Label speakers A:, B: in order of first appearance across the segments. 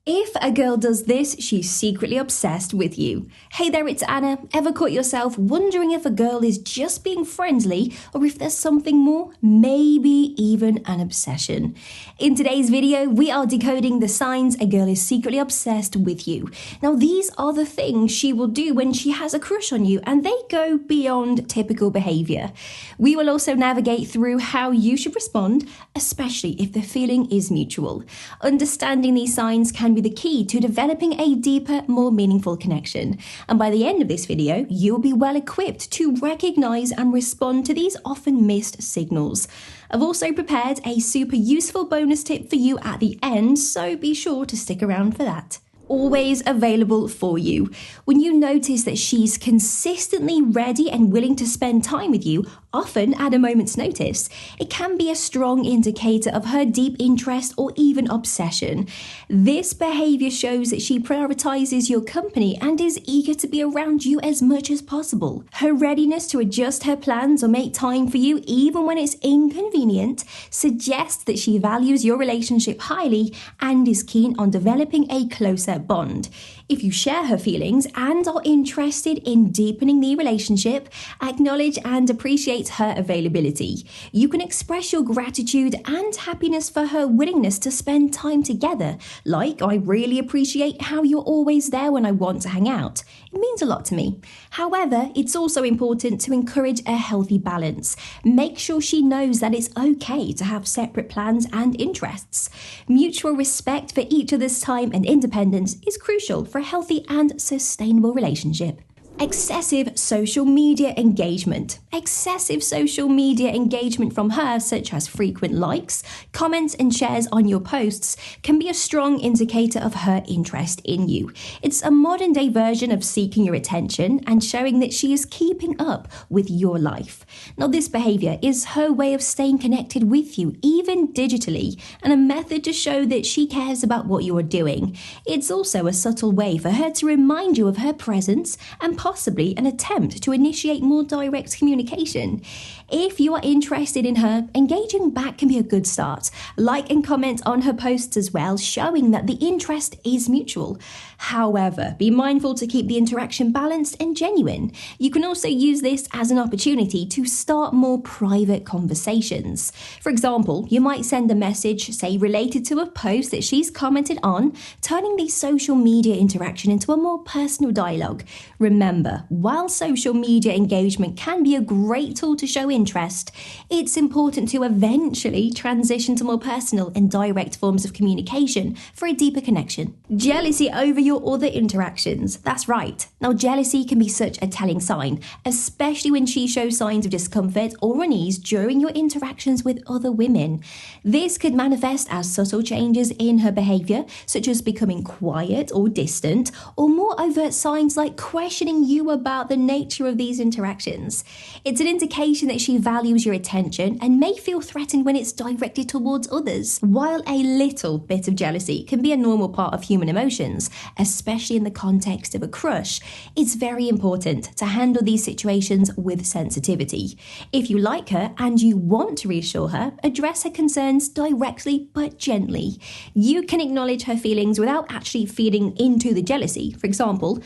A: If a girl does this, she's secretly obsessed with you. Hey there, it's Anna. Ever caught yourself wondering if a girl is just being friendly or if there's something more? Maybe even an obsession. In today's video, we are decoding the signs a girl is secretly obsessed with you. Now, these are the things she will do when she has a crush on you, and they go beyond typical behavior. We will also navigate through how you should respond, especially if the feeling is mutual. Understanding these signs can be the key to developing a deeper, more meaningful connection. And by the end of this video, you'll be well equipped to recognize and respond to these often missed signals. I've also prepared a super useful bonus tip for you at the end, so be sure to stick around for that. Always available for you. When you notice that she's consistently ready and willing to spend time with you, often at a moment's notice, it can be a strong indicator of her deep interest or even obsession. This behavior shows that she prioritizes your company and is eager to be around you as much as possible. Her readiness to adjust her plans or make time for you, even when it's inconvenient, suggests that she values your relationship highly and is keen on developing a closer bond. If you share her feelings and are interested in deepening the relationship, acknowledge and appreciate her availability. You can express your gratitude and happiness for her willingness to spend time together. Like, I really appreciate how you're always there when I want to hang out. It means a lot to me. However, it's also important to encourage a healthy balance. Make sure she knows that it's okay to have separate plans and interests. Mutual respect for each other's time and independence is crucial for a healthy and sustainable relationship. Excessive social media engagement. Excessive social media engagement from her, such as frequent likes, comments and shares on your posts, can be a strong indicator of her interest in you. It's a modern day version of seeking your attention and showing that she is keeping up with your life. Now, this behavior is her way of staying connected with you, even digitally, and a method to show that she cares about what you are doing. It's also a subtle way for her to remind you of her presence and possibly an attempt to initiate more direct communication. If you are interested in her, engaging back can be a good start. Like and comment on her posts as well, showing that the interest is mutual. However, be mindful to keep the interaction balanced and genuine. You can also use this as an opportunity to start more private conversations. For example, you might send a message, say related to a post that she's commented on, turning the social media interaction into a more personal dialogue. Remember, while social media engagement can be a great tool to show interest, it's important to eventually transition to more personal and direct forms of communication for a deeper connection. Jealousy over your other interactions. That's right. Now, jealousy can be such a telling sign, especially when she shows signs of discomfort or unease during your interactions with other women. This could manifest as subtle changes in her behavior, such as becoming quiet or distant, or more overt signs like questioning you about the nature of these interactions. It's an indication that she values your attention and may feel threatened when it's directed towards others. While a little bit of jealousy can be a normal part of human emotions, especially in the context of a crush, it's very important to handle these situations with sensitivity. If you like her and you want to reassure her, address her concerns directly but gently. You can acknowledge her feelings without actually feeding into the jealousy. For example,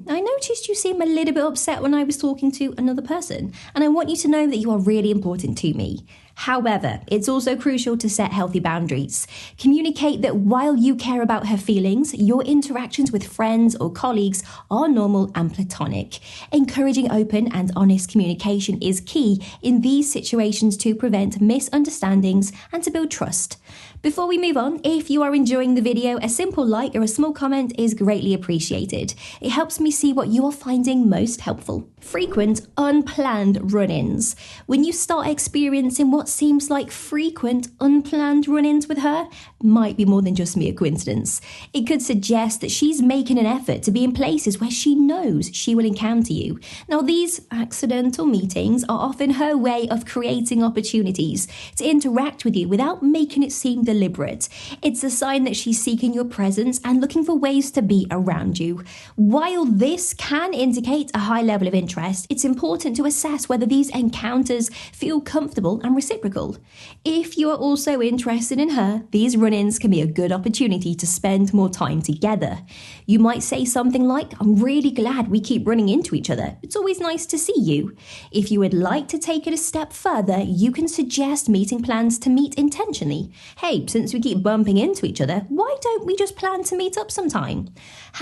A: I noticed you seem a little bit upset when I was talking to another person, and I want you to know that you are really important to me. However, it's also crucial to set healthy boundaries. Communicate that while you care about her feelings, your interactions with friends or colleagues are normal and platonic. Encouraging open and honest communication is key in these situations to prevent misunderstandings and to build trust. Before we move on, if you are enjoying the video, a simple like or a small comment is greatly appreciated. It helps me see what you are finding most helpful. Frequent, unplanned run-ins. When you start experiencing what seems like frequent, unplanned run-ins with her, might be more than just mere coincidence. It could suggest that she's making an effort to be in places where she knows she will encounter you. Now, these accidental meetings are often her way of creating opportunities to interact with you without making it seem deliberate. It's a sign that she's seeking your presence and looking for ways to be around you. While this can indicate a high level of interest, it's important to assess whether these encounters feel comfortable and reciprocal. If you are also interested in her, these run-ins can be a good opportunity to spend more time together. You might say something like, "I'm really glad we keep running into each other. It's always nice to see you." If you would like to take it a step further, you can suggest meeting plans to meet intentionally. "Hey, since we keep bumping into each other, why don't we just plan to meet up sometime?"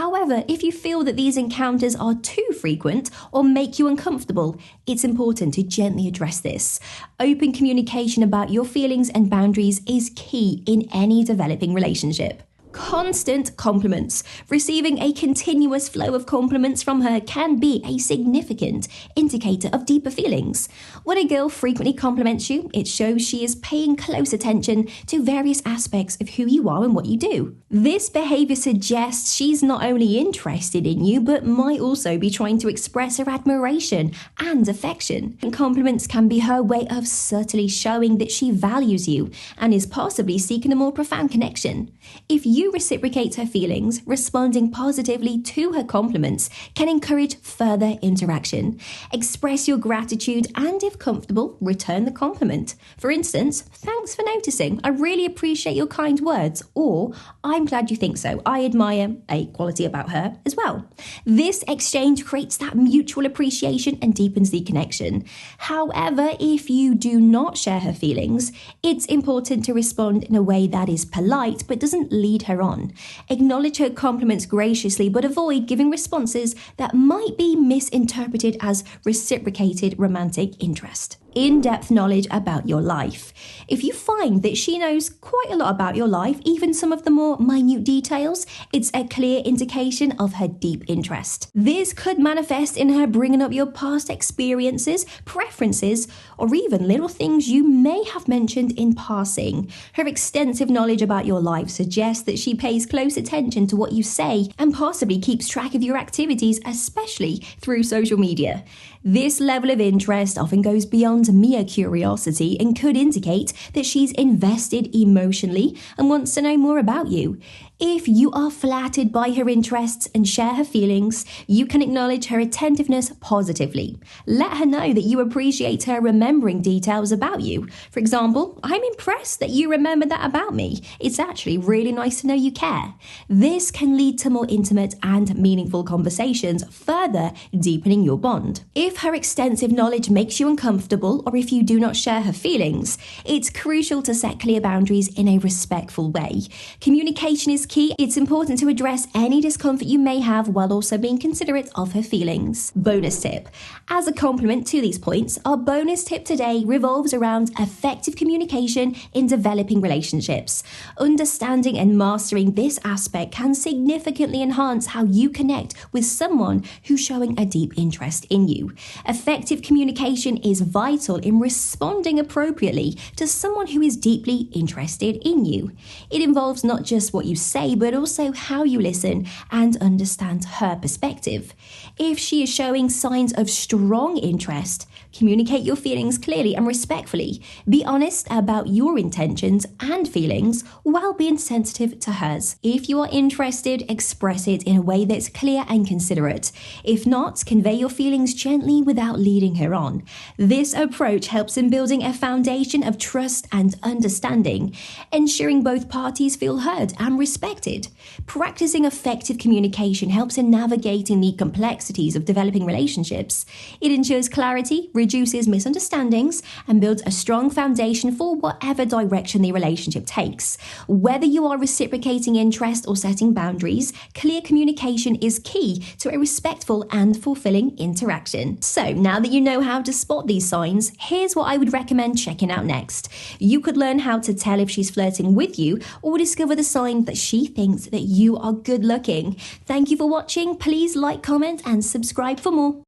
A: However, if you feel that these encounters are too frequent or make you uncomfortable, it's important to gently address this. Open communication about your feelings and boundaries is key in any developing relationship. Constant compliments. Receiving a continuous flow of compliments from her can be a significant indicator of deeper feelings. When a girl frequently compliments you, it shows she is paying close attention to various aspects of who you are and what you do. This behavior suggests she's not only interested in you, but might also be trying to express her admiration and affection. Compliments can be her way of subtly showing that she values you and is possibly seeking a more profound connection. If you reciprocate her feelings, responding positively to her compliments can encourage further interaction. Express your gratitude and, if comfortable, return the compliment. For instance, "Thanks for noticing. I really appreciate your kind words," or "I'm glad you think so. I admire a quality about her as well." This exchange creates that mutual appreciation and deepens the connection. However, if you do not share her feelings, it's important to respond in a way that is polite but doesn't lead her on. Acknowledge her compliments graciously, but avoid giving responses that might be misinterpreted as reciprocated romantic interest. In-depth knowledge about your life. If you find that she knows quite a lot about your life, even some of the more minute details, it's a clear indication of her deep interest. This could manifest in her bringing up your past experiences, preferences, or even little things you may have mentioned in passing. Her extensive knowledge about your life suggests that she pays close attention to what you say and possibly keeps track of your activities, especially through social media. This level of interest often goes beyond mere curiosity and could indicate that she's invested emotionally and wants to know more about you. If you are flattered by her interests and share her feelings, you can acknowledge her attentiveness positively. Let her know that you appreciate her remembering details about you. For example, "I'm impressed that you remember that about me. It's actually really nice to know you care." This can lead to more intimate and meaningful conversations, further deepening your bond. If her extensive knowledge makes you uncomfortable, or if you do not share her feelings, it's crucial to set clear boundaries in a respectful way. Communication is key. It's important to address any discomfort you may have while also being considerate of her feelings. Bonus tip. As a complement to these points, our bonus tip today revolves around effective communication in developing relationships. Understanding and mastering this aspect can significantly enhance how you connect with someone who's showing a deep interest in you. Effective communication is vital in responding appropriately to someone who is deeply interested in you. It involves not just what you say, but also how you listen and understand her perspective. If she is showing signs of strong interest, communicate your feelings clearly and respectfully. Be honest about your intentions and feelings while being sensitive to hers. If you are interested, express it in a way that's clear and considerate. If not, convey your feelings gently without leading her on. This approach helps in building a foundation of trust and understanding, ensuring both parties feel heard and respected. Practicing effective communication helps in navigating the complexities of developing relationships. It ensures clarity, reduces misunderstandings, and builds a strong foundation for whatever direction the relationship takes. Whether you are reciprocating interest or setting boundaries, clear communication is key to a respectful and fulfilling interaction. So now that you know how to spot these signs, here's what I would recommend checking out next. You could learn how to tell if she's flirting with you or discover the sign that she thinks that you are good looking. Thank you for watching. Please like, comment, and subscribe for more.